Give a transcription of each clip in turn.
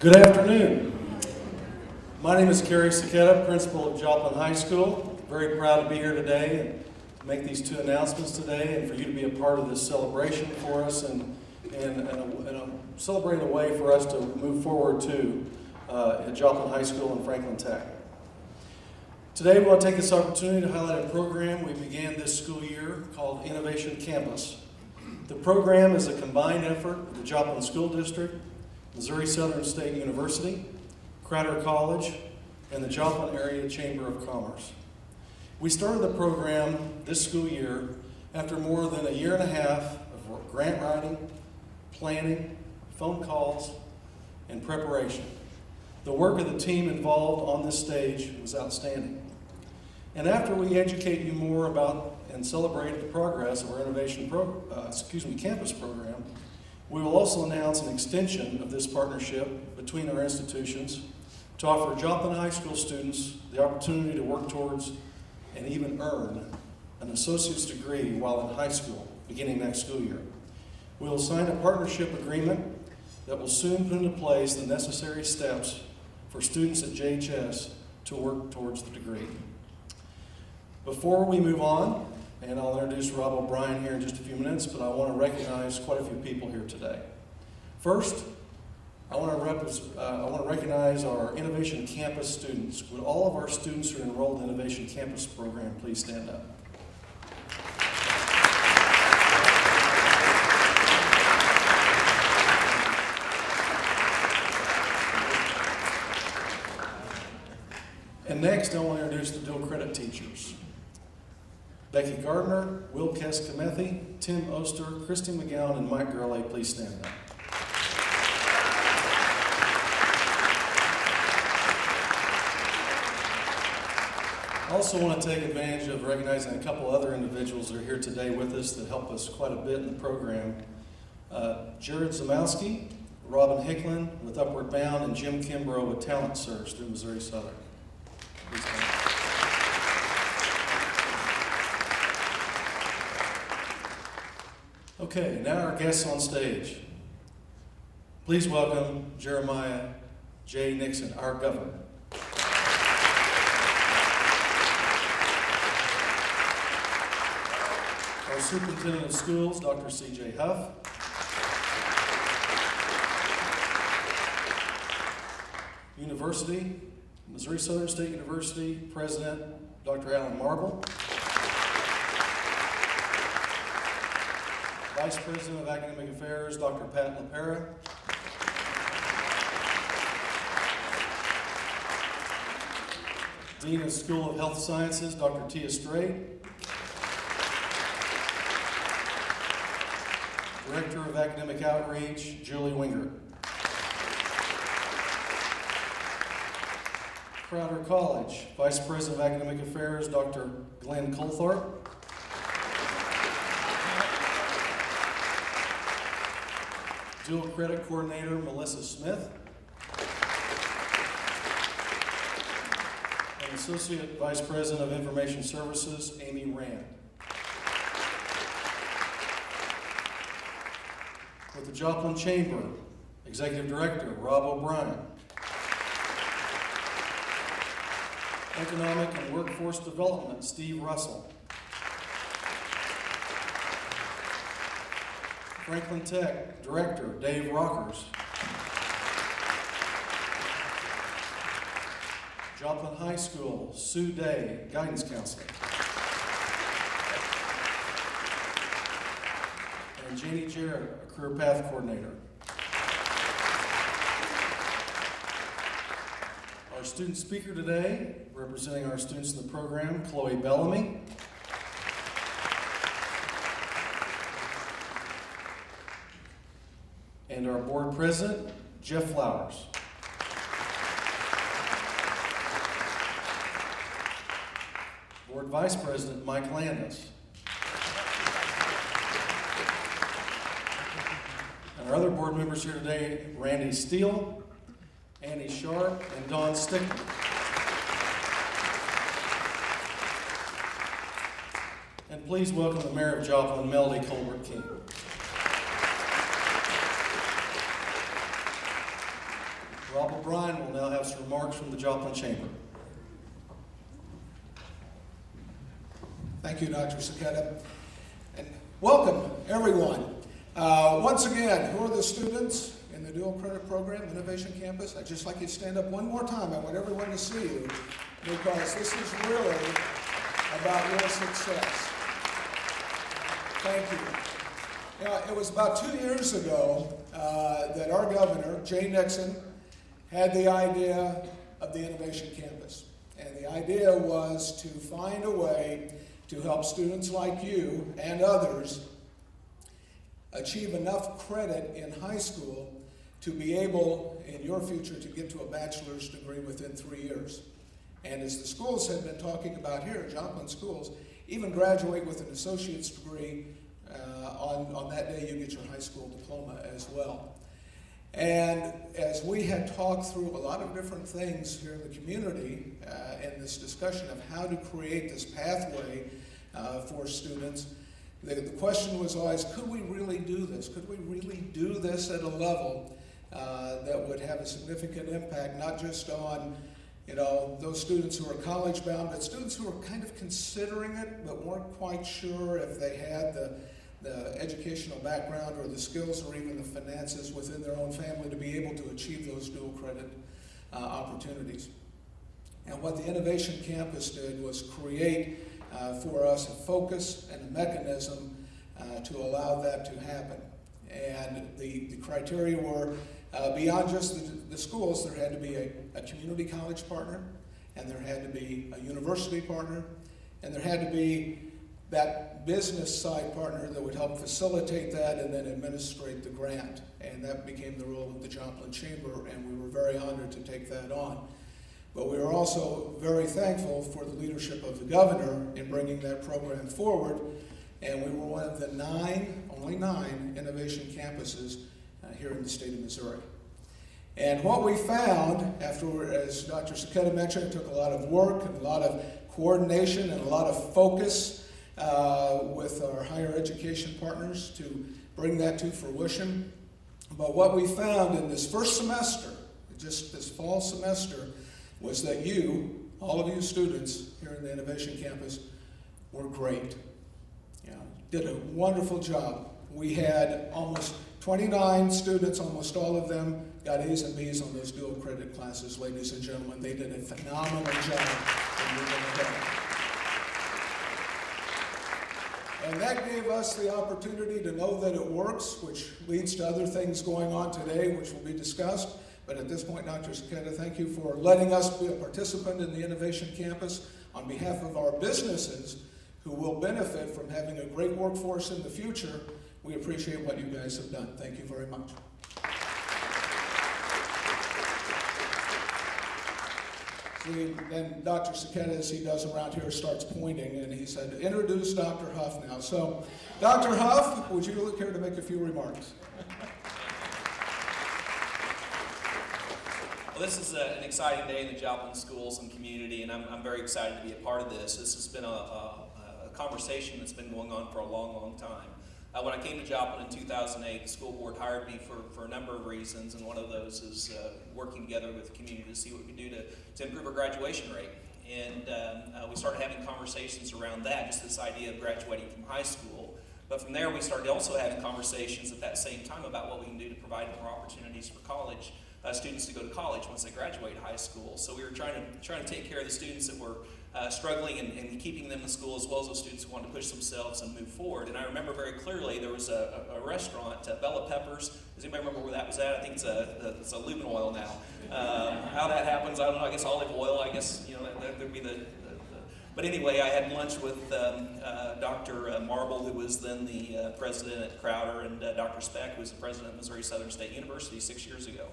Good afternoon. My name is Kerry Saketa, principal of Joplin High School. Very proud to be here today and to make these two announcements today and for you to be a part of this celebration for us and celebrate a way for us to move forward to at Joplin High School and Franklin Tech. Today we want to take this opportunity to highlight a program we began this school year called Innovation Campus. The program is a combined effort of the Joplin School District, Missouri Southern State University, Crowder College, and the Joplin Area Chamber of Commerce. We started the program this school year after more than a year and a half of grant writing, planning, phone calls, and preparation. The work of the team involved on this stage was outstanding. And after we educate you more about and celebrate the progress of our campus program, we will also announce an extension of this partnership between our institutions to offer Joplin High School students the opportunity to work towards and even earn an associate's degree while in high school, beginning next school year. We will sign a partnership agreement that will soon put into place the necessary steps for students at JHS to work towards the degree. Before we move on, and I'll introduce Rob O'Brien here in just a few minutes, but I want to recognize quite a few people here today. First, I want to recognize our Innovation Campus students. Would all of our students who are enrolled in the Innovation Campus program please stand up? And next, I want to introduce the dual credit teachers. Becky Gardner, Will Keskamethi, Tim Oster, Christy McGowan, and Mike Gurley, please stand up. I also want to take advantage of recognizing a couple other individuals that are here today with us that help us quite a bit in the program. Jared Zamowski, Robin Hicklin with Upward Bound, and Jim Kimbrough with Talent Search through Missouri Southern. Please stand up. Okay, now our guests on stage. Please welcome Jeremiah Jay Nixon, our governor. Our superintendent of schools, Dr. C.J. Huff. University, Missouri Southern State University President, Dr. Alan Marble. Vice President of Academic Affairs, Dr. Pat LaPera. Dean of School of Health Sciences, Dr. Tia Strait. Director of Academic Outreach, Julie Wingert. Crowder College, Vice President of Academic Affairs, Dr. Glenn Colthorpe. Dual Credit Coordinator, Melissa Smith. And Associate Vice President of Information Services, Amy Rand. With the Joplin Chamber, Executive Director, Rob O'Brien. Economic and Workforce Development, Steve Russell. Franklin Tech Director, Dave Rockers. Joplin High School, Sue Day, Guidance Counselor. And Janie Jarrett, a Career Path Coordinator. Our student speaker today, representing our students in the program, Chloe Bellamy. And our board president, Jeff Flowers. Board vice president, Mike Landis. And our other board members here today, Randy Steele, Annie Sharp, and Dawn Stickman. And please welcome the Mayor of Joplin, Melody Colbert King. Rob O'Brien will now have some remarks from the Joplin Chamber. Thank you, Dr. Saketa. And welcome, everyone. Once again, who are the students in the dual credit program, Innovation Campus? I'd just like you to stand up one more time. I want everyone to see you, because this is really about your success. Thank you. You know, it was about 2 years ago that our governor, Jay Nixon, had the idea of the Innovation Campus. And the idea was to find a way to help students like you and others achieve enough credit in high school to be able, in your future, to get to a bachelor's degree within 3 years. And as the schools have been talking about here, Joplin schools, even graduate with an associate's degree. On that day, you get your high school diploma as well. And as we had talked through a lot of different things here in the community, in this discussion of how to create this pathway for students, the question was always, could we really do this? Could we really do this at a level that would have a significant impact, not just on those students who are college bound, but students who are kind of considering it but weren't quite sure if they had the educational background or the skills or even the finances within their own family to be able to achieve those dual credit opportunities. And what the Innovation Campus did was create for us a focus and a mechanism to allow that to happen. And the criteria were beyond just the schools. There had to be a community college partner, and there had to be a university partner, and there had to be that business side partner that would help facilitate that and then administrate the grant. And that became the role of the Joplin Chamber, and we were very honored to take that on. But we were also very thankful for the leadership of the governor in bringing that program forward, and we were one of the only nine innovation campuses here in the state of Missouri. And what we found after, as Dr. Saketa mentioned, it took a lot of work and a lot of coordination and a lot of focus with our higher education partners to bring that to fruition. But what we found in this first semester, just this fall semester, was that all of you students here in the Innovation Campus, were great. Did a wonderful job. We had almost 29 students, almost all of them got A's and B's on those dual credit classes, ladies and gentlemen. They did a phenomenal job in moving ahead. And that gave us the opportunity to know that it works, which leads to other things going on today, which will be discussed. But at this point, Dr. Saketa, thank you for letting us be a participant in the Innovation Campus on behalf of our businesses who will benefit from having a great workforce in the future. We appreciate what you guys have done. Thank you very much. Then Dr. Saketa, as he does around here, starts pointing, and he said, introduce Dr. Huff now. So, Dr. Huff, would you care to make a few remarks? Well, this is an exciting day in the Joplin schools and community, and I'm very excited to be a part of this. This has been a conversation that's been going on for a long, long time. When I came to Joplin in 2008, the school board hired me for a number of reasons, and one of those is working together with the community to see what we could do to improve our graduation rate. And we started having conversations around that, just this idea of graduating from high school. But from there, we started also having conversations at that same time about what we can do to provide more opportunities for college students to go to college once they graduate high school. So we were trying to take care of the students that were struggling and keeping them in school, as well as those students who wanted to push themselves and move forward. And I remember very clearly there was a restaurant, Bella Peppers. Does anybody remember where that was at? I think it's a lubin oil now. How that happens, I don't know. I guess olive oil. I guess there'd be the. But anyway, I had lunch with Dr. Marble, who was then the president at Crowder, and Dr. Speck, who was the president of Missouri Southern State University 6 years ago.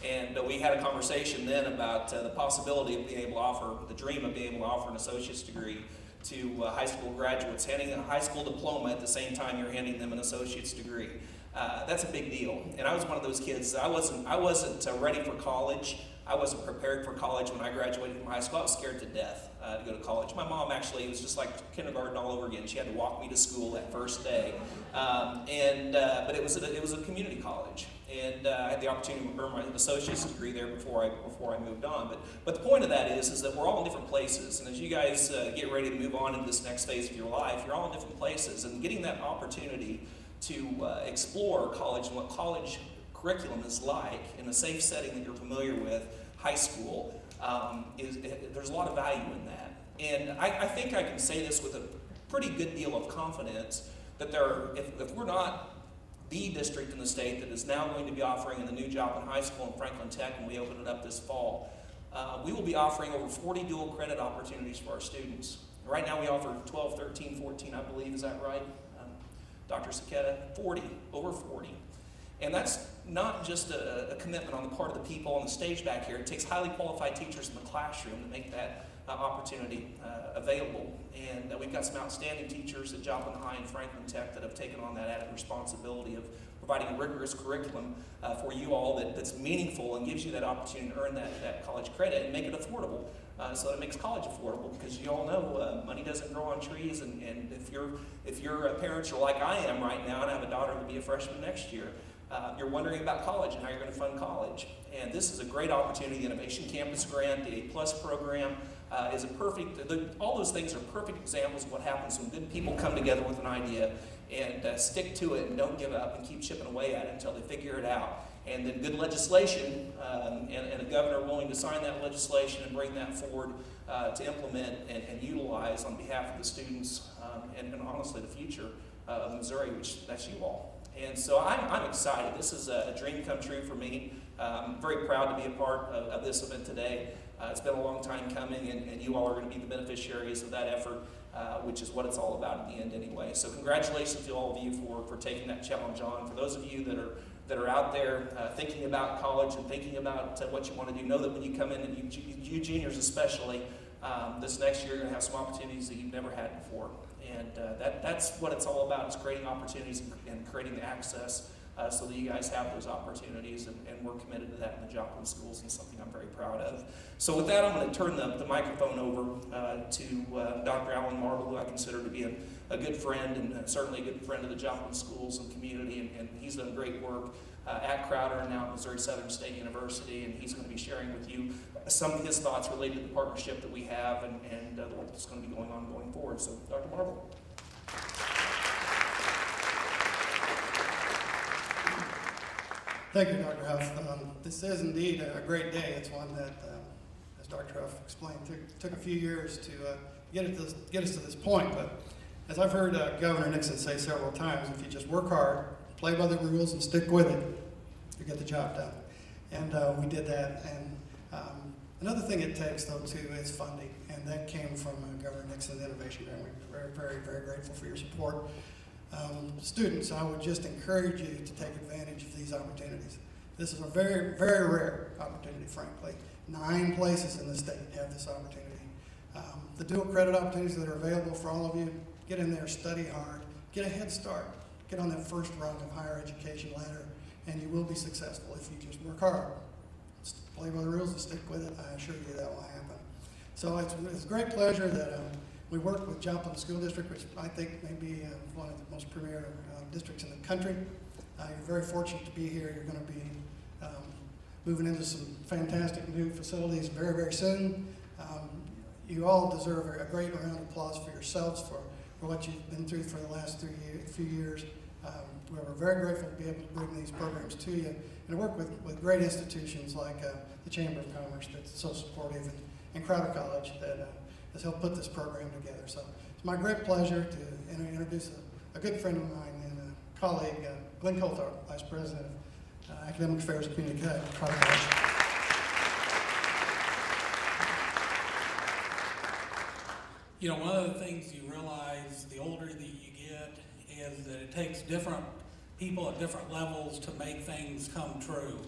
And we had a conversation then about the possibility of being able to offer, the dream of being able to offer an associate's degree to high school graduates, handing a high school diploma at the same time you're handing them an associate's degree. That's a big deal. And I was one of those kids. I wasn't ready for college. I wasn't prepared for college when I graduated from high school. I was scared to death to go to college. My mom actually, it was just like kindergarten all over again. She had to walk me to school that first day. But it was a community college. And I had the opportunity to earn my associate's degree there before I moved on. But the point of that is that we're all in different places. And as you guys get ready to move on into this next phase of your life, you're all in different places. And getting that opportunity to explore college and what college curriculum is like in a safe setting that you're familiar with, high school, there's a lot of value in that. And I think I can say this with a pretty good deal of confidence that if we're not the district in the state that is now going to be offering in the new Joplin High School and Franklin Tech when we open it up this fall, we will be offering over 40 dual credit opportunities for our students. Right now we offer 12, 13, 14, I believe, is that right? Dr. Saketa, over 40. And that's not just a commitment on the part of the people on the stage back here. It takes highly qualified teachers in the classroom to make that opportunity available. And we've got some outstanding teachers at Joplin High and Franklin Tech that have taken on that added responsibility of providing a rigorous curriculum for you all that's meaningful and gives you that opportunity to earn that college credit and make it affordable. So that it makes college affordable, because you all know money doesn't grow on trees, and if your parents are like I am right now, and I have a daughter to be a freshman next year, you're wondering about college and how you're going to fund college. And this is a great opportunity. The Innovation Campus Grant, the A+ program is a perfect, all those things are perfect examples of what happens when good people come together with an idea and stick to it and don't give up and keep chipping away at it until they figure it out. And then good legislation and a governor willing to sign that legislation and bring that forward to implement and utilize on behalf of the students and honestly the future of Missouri, which that's you all. And so I'm excited. This is a dream come true for me. I'm very proud to be a part of this event today. It's been a long time coming, and you all are going to be the beneficiaries of that effort, which is what it's all about in the end anyway. So congratulations to all of you for taking that challenge on. For those of you that are out there thinking about college and thinking about what you want to do, know that when you come in, and you juniors especially, this next year you're going to have some opportunities that you've never had before. And that's what it's all about, is creating opportunities and creating the access so that you guys have those opportunities, and we're committed to that in the Joplin schools, and something I'm very proud of. So with that, I'm going to turn the microphone over to Dr. Alan Marble, who I consider to be a good friend, and certainly a good friend of the Joplin schools and community, and he's done great work at Crowder and now at Missouri Southern State University, and he's going to be sharing with you some of his thoughts related to the partnership that we have and the work that's going to be going on going forward. So, Dr. Marble. Thank you, Dr. Huff. This is indeed a great day. It's one that, as Dr. Huff explained, took a few years to get us to this point. But as I've heard Governor Nixon say several times, if you just work hard, play by the rules, and stick with it, you get the job done. And we did that. And another thing it takes, though, too, is funding. And that came from Governor Nixon's Innovation Grant. We're very, very, very grateful for your support. Students, I would just encourage you to take advantage of these opportunities. This is a very, very rare opportunity, frankly. 9 places in the state have this opportunity. The dual credit opportunities that are available for all of you, get in there, study hard, get a head start, get on that first rung of higher education ladder, and you will be successful if you just work hard. Play by the rules and stick with it. I assure you that will happen. So it's a great pleasure that we work with Joplin School District, which I think may be one of the most premier districts in the country. You're very fortunate to be here. You're going to be moving into some fantastic new facilities very, very soon. You all deserve a great round of applause for yourselves for what you've been through for the last few years. We're very grateful to be able to bring these programs to you and work with great institutions like the Chamber of Commerce that's so supportive, and Crowder College that has helped put this program together. So it's my great pleasure to introduce a good friend of mine and a colleague, Glenn Coulthard, Vice President of Academic Affairs and Communication at Crowder College. You know, one of the things you realize the older that you get is that it takes different people at different levels to make things come true.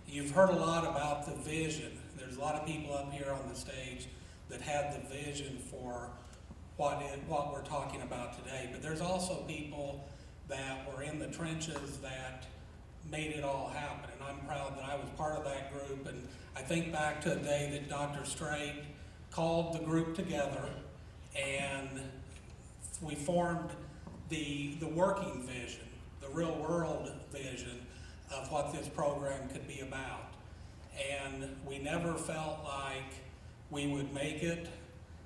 You've heard a lot about the vision. There's a lot of people up here on the stage that had the vision for what we're talking about today. But there's also people that were in the trenches that made it all happen. And I'm proud that I was part of that group. group, and I think back to the day that Dr. Strait called the group together, and we formed the working vision, the real world vision of what this program could be about. And we never felt like we would make it,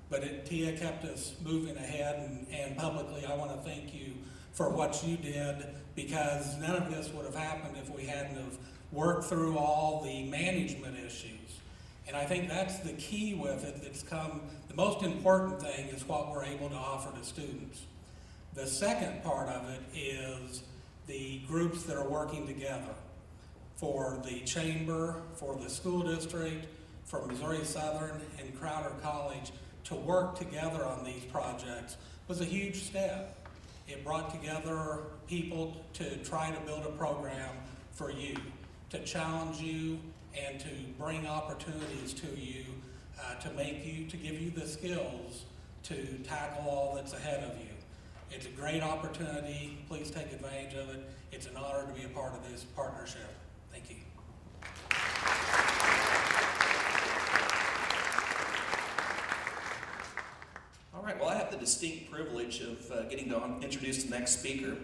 but Tia kept us moving ahead, and publicly I want to thank you for what you did, because none of this would have happened if we hadn't have worked through all the management issues. And I think that's the key with it that's come. The most important thing is what we're able to offer to students. The second part of it is the groups that are working together for the chamber, for the school district, for Missouri Southern and Crowder College to work together on these projects was a huge step. It brought together people to try to build a program for you, to challenge you and to bring opportunities to you, to give you the skills to tackle all that's ahead of you. It's a great opportunity. Please take advantage of it. It's an honor to be a part of this partnership. Thank you. All right, well, I have the distinct privilege of getting to introduce the next speaker,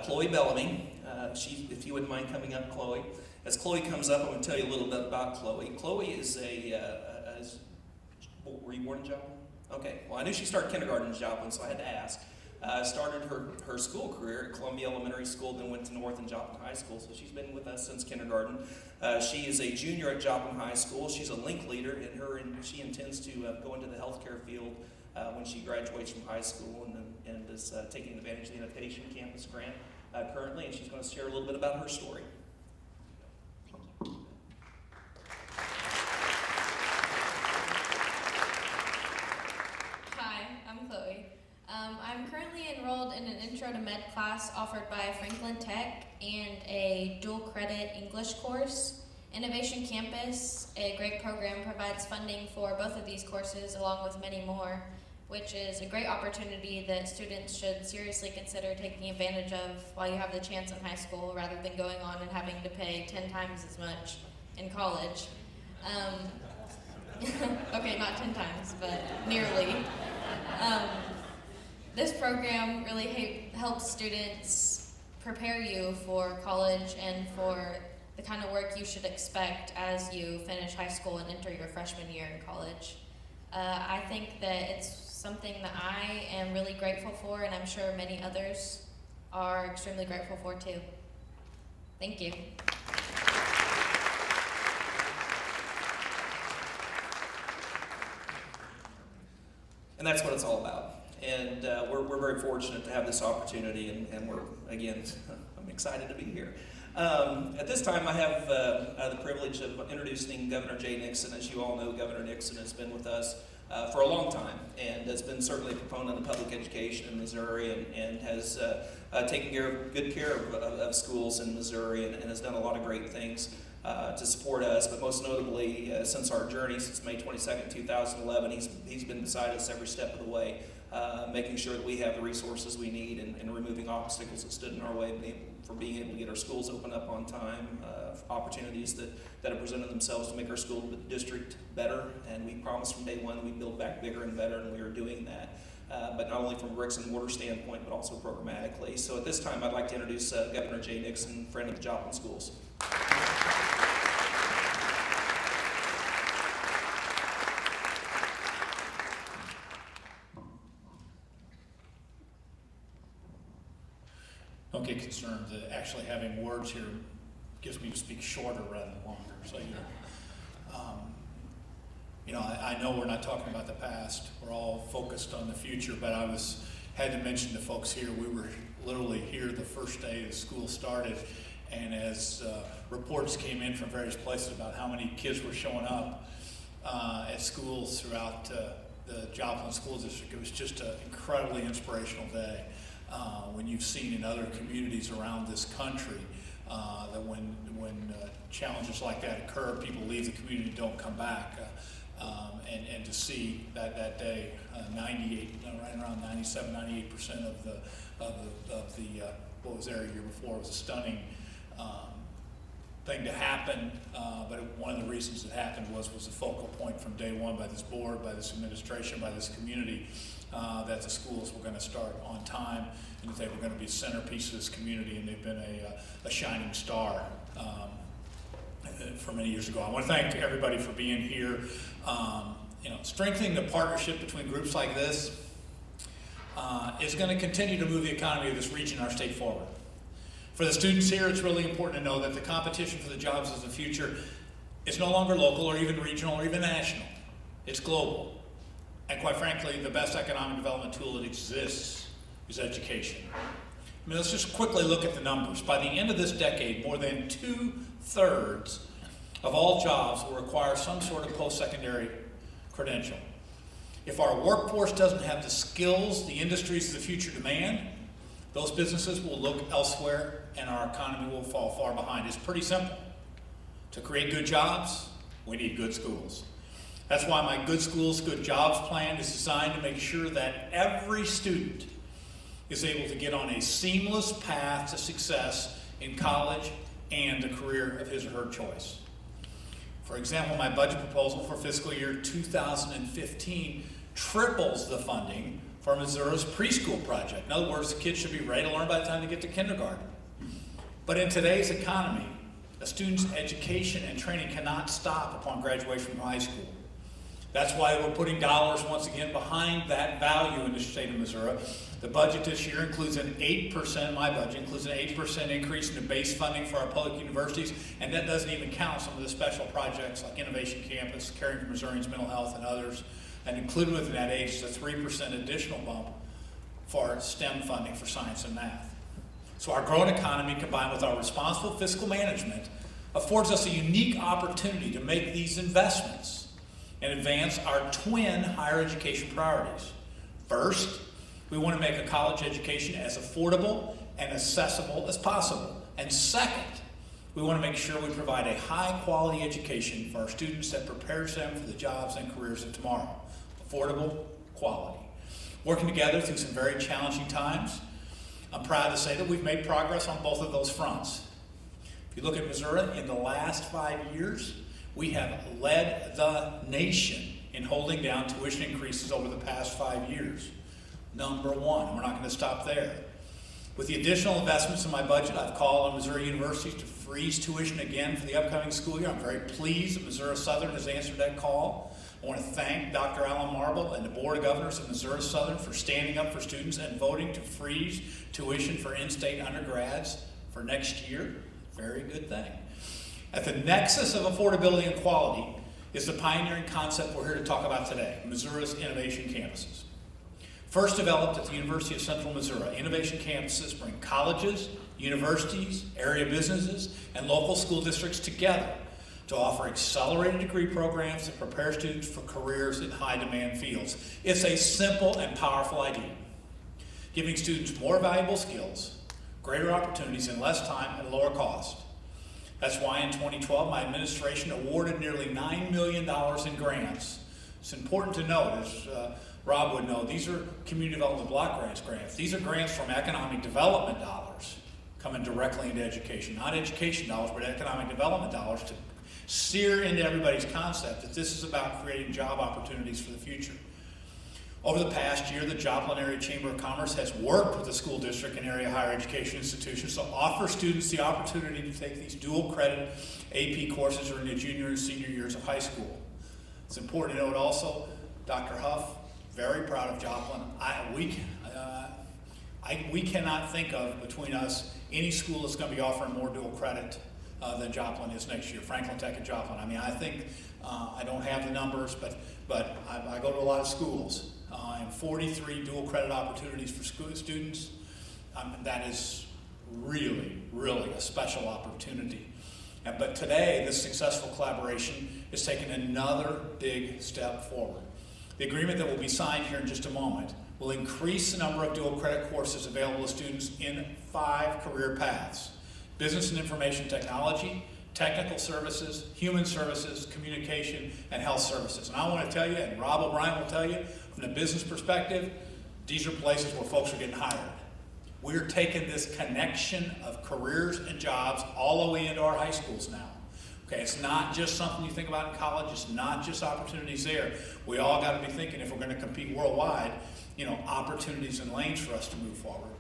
Chloe Bellamy. If you wouldn't mind coming up, Chloe. As Chloe comes up, I'm going to tell you a little bit about Chloe. Chloe is were you born in Joplin? Okay, well, I knew she started kindergarten in Joplin, so I had to ask. Started her school career at Columbia Elementary School, then went to North and Joplin High School, so she's been with us since kindergarten. She is a junior at Joplin High School. She's a link leader, and she intends to go into the healthcare field when she graduates from high school, and is taking advantage of the Innovation Campus grant currently, and she's going to share a little bit about her story. Hi, I'm Chloe. I'm currently enrolled in an Intro to Med class offered by Franklin Tech and a dual credit English course. Innovation Campus, a great program, provides funding for both of these courses along with many more, which is a great opportunity that students should seriously consider taking advantage of while you have the chance in high school, rather than going on and having to pay 10 times as much in college. Okay, not 10 times, but nearly. This program really helps students prepare you for college and for the kind of work you should expect as you finish high school and enter your freshman year in college. I think that it's something that I am really grateful for, and I'm sure many others are extremely grateful for too. Thank you. And that's what it's all about. And we're very fortunate to have this opportunity, and we're, again, I'm excited to be here. At this time, I have the privilege of introducing Governor Jay Nixon. As you all know, Governor Nixon has been with us for a long time, and has been certainly a proponent of public education in Missouri, and has taken good care of schools in Missouri, and has done a lot of great things to support us. But most notably, since our journey, since May 22nd, 2011, he's been beside us every step of the way, making sure that we have the resources we need, and removing obstacles that stood in our way for being able to get our schools open up on time, opportunities that have presented themselves to make our school district better. And we promised from day one that we'd build back bigger and better, and we are doing that. But not only from a bricks and mortar standpoint, but also programmatically. So at this time, I'd like to introduce Governor Jay Nixon, friend of the Joplin schools. Don't get concerned that actually having words here gives me to speak shorter rather than longer. So, I know we're not talking about the past. We're all focused on the future, but had to mention to folks here, we were literally here the first day the school started, and as reports came in from various places about how many kids were showing up at schools throughout the Joplin School District, it was just an incredibly inspirational day. When you've seen in other communities around this country that when challenges like that occur, people leave the community, don't come back, and to see that day, 98, right around 97, 98% of the what was there a year before was a stunning thing to happen. But one of the reasons it happened was a focal point from day one by this board, by this administration, by this community, that the schools were going to start on time and that they were going to be a centerpiece of this community, and they've been a shining star for many years ago. I want to thank everybody for being here. Strengthening the partnership between groups like this is going to continue to move the economy of this region and our state forward. For the students here, it's really important to know that the competition for the jobs of the future is no longer local or even regional or even national. It's global. And quite frankly, the best economic development tool that exists is education. I mean, let's just quickly look at the numbers. By the end of this decade, more than 2/3 of all jobs will require some sort of post-secondary credential. If our workforce doesn't have the skills the industries of the future demand, those businesses will look elsewhere and our economy will fall far behind. It's pretty simple. To create good jobs, we need good schools. That's why my Good Schools, Good Jobs plan is designed to make sure that every student is able to get on a seamless path to success in college and a career of his or her choice. For example, my budget proposal for fiscal year 2015 triples the funding for Missouri's preschool project. In other words, the kids should be ready to learn by the time they get to kindergarten. But in today's economy, a student's education and training cannot stop upon graduation from high school. That's why we're putting dollars once again behind that value in the state of Missouri. The budget this year includes an 8%, my budget includes an 8% increase in the base funding for our public universities, and that doesn't even count some of the special projects like Innovation Campus, Caring for Missourians' Mental Health, and others. And included within that age is a 3% additional bump for STEM funding for science and math. So our growing economy combined with our responsible fiscal management affords us a unique opportunity to make these investments and advance our twin higher education priorities. First, we want to make a college education as affordable and accessible as possible. And second, we want to make sure we provide a high quality education for our students that prepares them for the jobs and careers of tomorrow. Affordable, quality. Working together through some very challenging times, I'm proud to say that we've made progress on both of those fronts. If you look at Missouri, in the last 5 years, we have led the nation in holding down tuition increases over the past 5 years. Number one, we're not going to stop there. With the additional investments in my budget, I've called on Missouri universities to freeze tuition again for the upcoming school year. I'm very pleased that Missouri Southern has answered that call. I want to thank Dr. Alan Marble and the Board of Governors of Missouri Southern for standing up for students and voting to freeze tuition for in-state undergrads for next year. Very good thing. At the nexus of affordability and quality is the pioneering concept we're here to talk about today, Missouri's innovation campuses. First developed at the University of Central Missouri, innovation campuses bring colleges, universities, area businesses, and local school districts together to offer accelerated degree programs that prepare students for careers in high-demand fields. It's a simple and powerful idea, giving students more valuable skills, greater opportunities in less time and lower cost. That's why in 2012, my administration awarded nearly $9 million in grants. It's important to note, as Rob would know, these are community development block grants. These are grants from economic development dollars coming directly into education. Not education dollars, but economic development dollars to sear into everybody's concept that this is about creating job opportunities for the future. Over the past year, the Joplin Area Chamber of Commerce has worked with the school district and area higher education institutions to offer students the opportunity to take these dual credit AP courses during the junior and senior years of high school. It's important to note also, Dr. Huff, very proud of Joplin. We cannot think of, between us, any school that's going to be offering more dual credit than Joplin is next year, Franklin Tech and Joplin. I mean, I think, I don't have the numbers, but I go to a lot of schools. And 43 dual credit opportunities for school students. That is really, really a special opportunity. But today, this successful collaboration is taking another big step forward. The agreement that will be signed here in just a moment will increase the number of dual credit courses available to students in 5 career paths: business and information technology, technical services, human services, communication, and health services. And I want to tell you, and Rob O'Brien will tell you, from the business perspective, these are places where folks are getting hired. We're taking this connection of careers and jobs all the way into our high schools now. Okay, it's not just something you think about in college. It's not just opportunities there. We all got to be thinking, if we're going to compete worldwide, opportunities and lanes for us to move forward.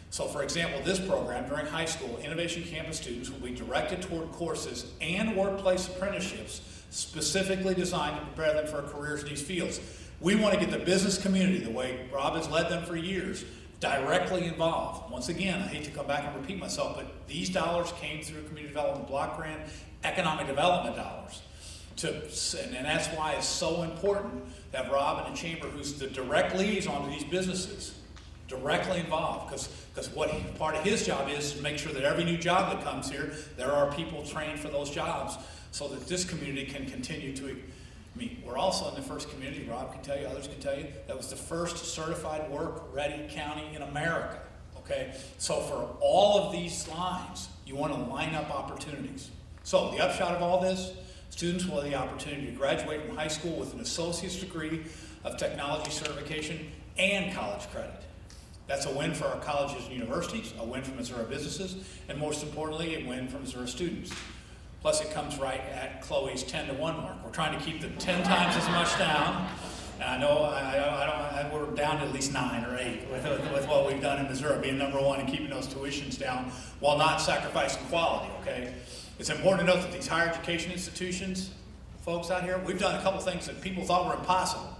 So for example, this program during high school, Innovation Campus students will be directed toward courses and workplace apprenticeships specifically designed to prepare them for careers in these fields. We want to get the business community, the way Rob has led them for years, directly involved. Once again, I hate to come back and repeat myself, but these dollars came through Community Development Block Grant, economic development dollars. And that's why it's so important to have Rob in the chamber, who's the direct liaison to these businesses, directly involved, because what part of his job is to make sure that every new job that comes here, there are people trained for those jobs, so that this community can continue to. We're also in the first community, Rob can tell you, others can tell you, that was the first certified work-ready county in America, okay? So for all of these lines, you want to line up opportunities. So the upshot of all this, students will have the opportunity to graduate from high school with an associate's degree of technology certification and college credit. That's a win for our colleges and universities, a win for Missouri businesses, and most importantly, a win for Missouri students. Plus, it comes right at Chloe's 10-to-1 mark. We're trying to keep the 10 times as much down. And I know we're down to at least 9 or 8 with what we've done in Missouri, being number 1 and keeping those tuitions down while not sacrificing quality, okay? It's important to note that these higher education institutions, folks out here, we've done a couple things that people thought were impossible.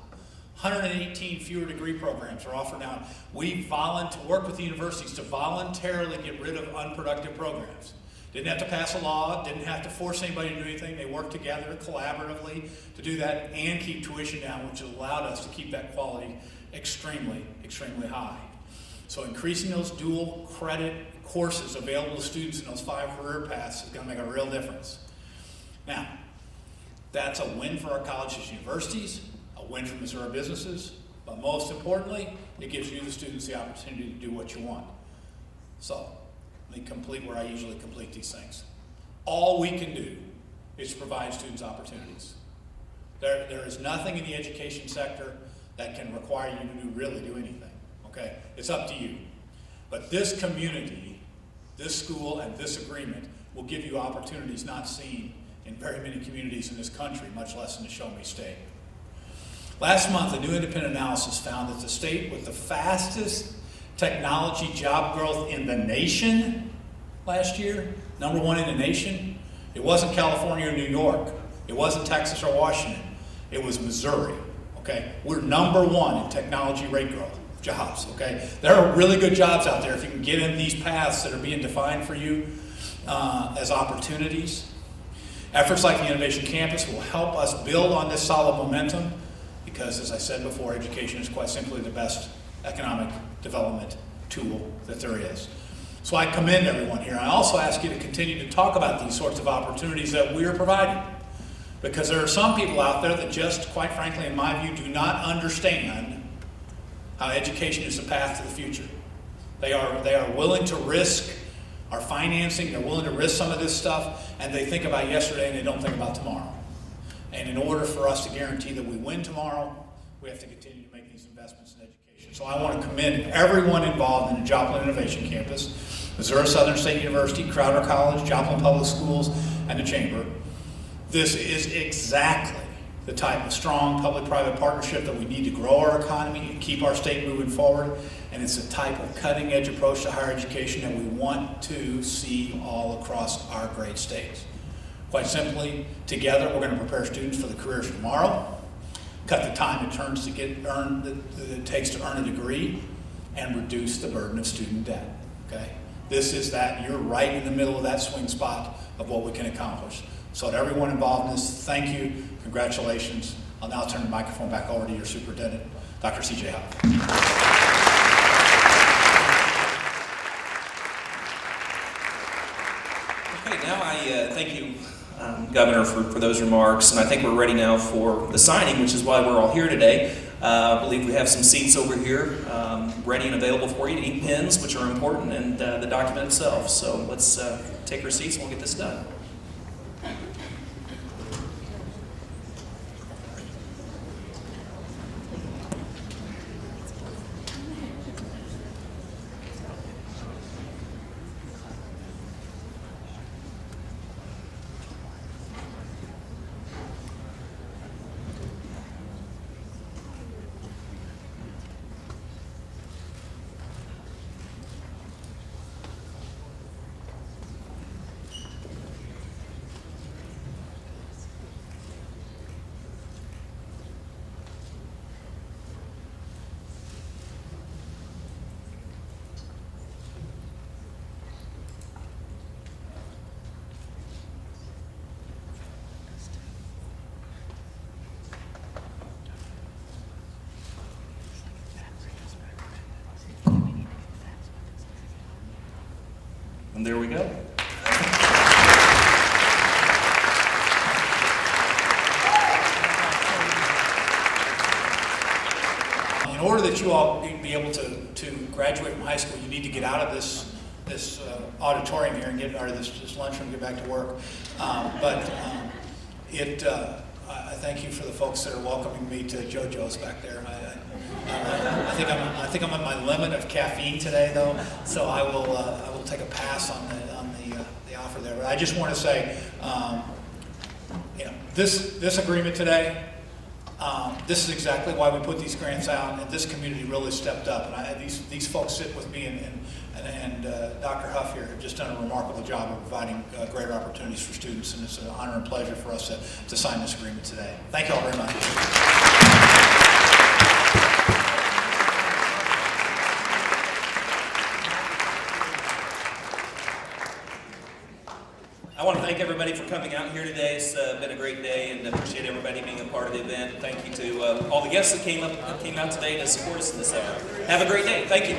118 fewer degree programs are offered now. We work with the universities to voluntarily get rid of unproductive programs. Didn't have to pass a law, didn't have to force anybody to do anything. They worked together collaboratively to do that and keep tuition down, which allowed us to keep that quality extremely, extremely high. So increasing those dual credit courses available to students in those 5 career paths is going to make a real difference. Now, that's a win for our colleges and universities, a win for Missouri businesses, but most importantly, it gives you, the students, the opportunity to do what you want. So, let me complete where I usually complete these things. All we can do is provide students opportunities. There is nothing in the education sector that can require you to really do anything, okay? It's up to you. But this community, this school, and this agreement will give you opportunities not seen in very many communities in this country, much less in the Show Me State. Last month, a new independent analysis found that the state with the fastest technology job growth in the nation last year, number 1 in the nation, it wasn't California or New York. It wasn't Texas or Washington. It was Missouri, okay? We're number 1 in technology rate growth jobs, okay? There are really good jobs out there if you can get in these paths that are being defined for you as opportunities. Efforts like the Innovation Campus will help us build on this solid momentum because, as I said before, education is quite simply the best economic development tool that there is. So I commend everyone here. I also ask you to continue to talk about these sorts of opportunities that we are providing, because there are some people out there that just, quite frankly, in my view, do not understand how education is the path to the future. They are willing to risk our financing, they're willing to risk some of this stuff, and they think about yesterday and they don't think about tomorrow. And in order for us to guarantee that we win tomorrow, we have to continue to make these investments in education. So I want to commend everyone involved in the Joplin Innovation Campus, Missouri Southern State University, Crowder College, Joplin Public Schools, and the Chamber. This is exactly the type of strong public-private partnership that we need to grow our economy and keep our state moving forward. And it's the type of cutting-edge approach to higher education that we want to see all across our great state. Quite simply, together we're going to prepare students for the careers of tomorrow, cut the time it takes to earn a degree, and reduce the burden of student debt. Okay? This is that, you're right in the middle of that swing spot of what we can accomplish. So to everyone involved in this, thank you, congratulations. I'll now turn the microphone back over to your superintendent, Dr. C.J. Huff. Okay, now I thank you, Governor, for those remarks, and I think we're ready now for the signing, which is why we're all here today. I believe we have some seats over here ready and available for you to eat pins, which are important, and the document itself. So let's take our seats and we'll get this done. And there we go. In order that you all be able to graduate from high school, you need to get out of this auditorium here and get, or this lunchroom, and get back to work. I thank you for the folks that are welcoming me to JoJo's back there. I think I'm at my limit of caffeine today, though, so I will take a pass on the offer there. But I just want to say, this agreement today. This is exactly why we put these grants out, and this community really stepped up. And these folks sit with me, and Dr. Huff here have just done a remarkable job of providing greater opportunities for students, and it's an honor and pleasure for us to sign this agreement today. Thank you all very much. I want to thank everybody for coming out here today. It's been a great day, and appreciate everybody being a part of the event. Thank you to all the guests that came out today to support us in this effort. Have a great day. Thank you.